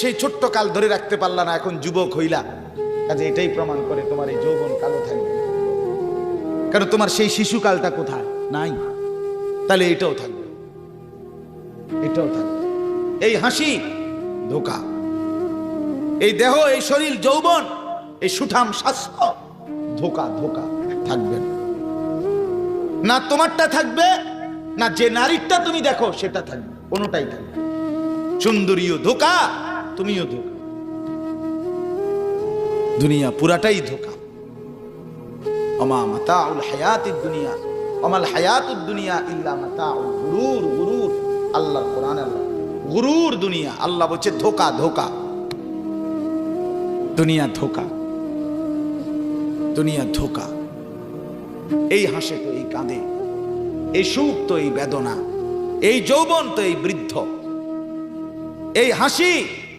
সেই ছোট্ট কাল ধরে রাখতে পারলা না, এখন যুবক হইলা, কাজে এটাই প্রমাণ করে তোমার এই যৌবন কালো থাকবে। কারণ তোমার সেই শিশুকালটা কোথায়? নাই। তাহলে এটাও থাকবে, এটাও থাকবে। এই হাসি ধোঁকা, এই দেহ, এই শরীর, যৌবন, এই সুঠাম স্বাস্থ্য ধোঁকা, ধোঁকা থাকবে না। তোমারটা থাকবে না, যে নারীরটা তুমি দেখো সেটা থাকবে, কোনোটাই থাকবে। সুন্দরীও ধোঁকা, তুমিও ধোঁকা, দুনিয়া পুরাটাই ধোঁকা। ওমা মাতাউল হায়াতিদ দুনিয়া ওমাল হায়াতুদ দুনিয়া ইল্লা মাতাউল গুরুর। গুরুর, আল্লাহ কোরআনে আল্লাহ গুরুর দুনিয়া, আল্লাহ বলছে ধোঁকা, ধোঁকা। দুনিয়া ধোঁকা, দুনিয়া ধোঁকা। এই হাসে তো এই কাঁদে, এই সুখ তো এই বেদনা, এই যৌবন তো এই বৃদ্ধ, এই হাসি